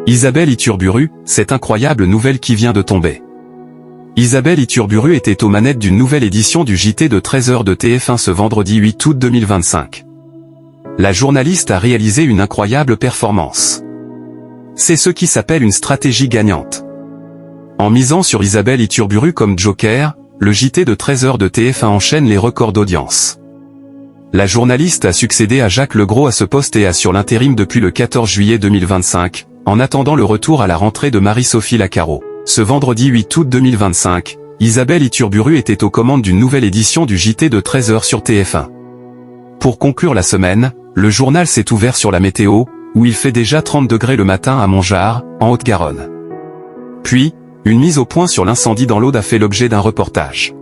Isabelle Iturburu, cette incroyable nouvelle qui vient de tomber. Isabelle Iturburu était aux manettes d'une nouvelle édition du JT de 13h de TF1 ce vendredi 8 août 2025. La journaliste a réalisé une incroyable performance. C'est ce qui s'appelle une stratégie gagnante. En misant sur Isabelle Iturburu comme joker, le JT de 13h de TF1 enchaîne les records d'audience. La journaliste a succédé à Jacques Legros à ce poste et assure l'intérim depuis le 14 juillet 2025, en attendant le retour à la rentrée de Marie-Sophie Lacaro. Ce vendredi 8 août 2025, Isabelle Iturburu était aux commandes d'une nouvelle édition du JT de 13h sur TF1. Pour conclure la semaine, le journal s'est ouvert sur la météo, où il fait déjà 30 degrés le matin à Montgeard, en Haute-Garonne. Puis, une mise au point sur l'incendie dans l'Aude a fait l'objet d'un reportage.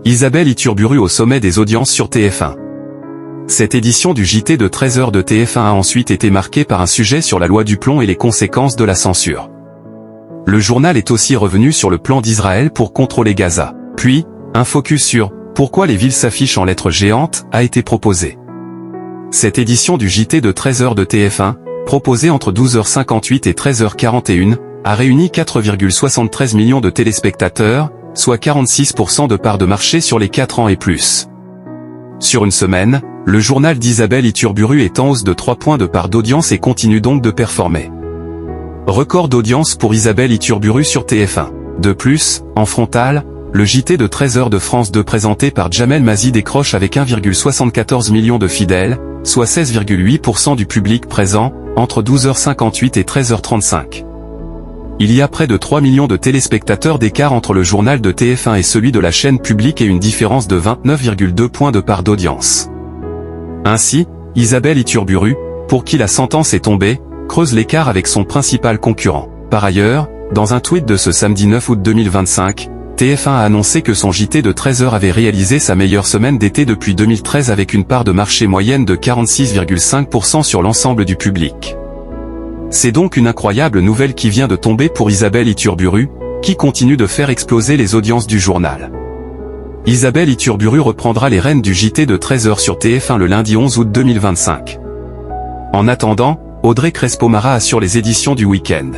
Isabelle Iturburu au sommet des audiences sur TF1. Cette édition du JT de 13h de TF1 a ensuite été marquée par un sujet sur la loi du plomb et les conséquences de la censure. Le journal est aussi revenu sur le plan d'Israël pour contrôler Gaza. Puis, un focus sur « Pourquoi les villes s'affichent en lettres géantes » a été proposé. Cette édition du JT de 13h de TF1, proposée entre 12h58 et 13h41, a réuni 4,73 millions de téléspectateurs, soit 46% de part de marché sur les 4 ans et plus. Sur une semaine, le journal d'Isabelle Iturburu est en hausse de 3 points de part d'audience et continue donc de performer. Record d'audience pour Isabelle Iturburu sur TF1. De plus, en frontal, le JT de 13h de France 2 présenté par Jamel Mazy décroche avec 1,74 million de fidèles, soit 16,8% du public présent, entre 12h58 et 13h35. Il y a près de 3 millions de téléspectateurs d'écart entre le journal de TF1 et celui de la chaîne publique et une différence de 29,2 points de part d'audience. Ainsi, Isabelle Iturburu, pour qui la sentence est tombée, creuse l'écart avec son principal concurrent. Par ailleurs, dans un tweet de ce samedi 9 août 2025, TF1 a annoncé que son JT de 13h avait réalisé sa meilleure semaine d'été depuis 2013 avec une part de marché moyenne de 46,5% sur l'ensemble du public. C'est donc une incroyable nouvelle qui vient de tomber pour Isabelle Iturburu, qui continue de faire exploser les audiences du journal. Isabelle Iturburu reprendra les rênes du JT de 13h sur TF1 le lundi 11 août 2025. En attendant, Audrey Crespo-Mara assure les éditions du week-end.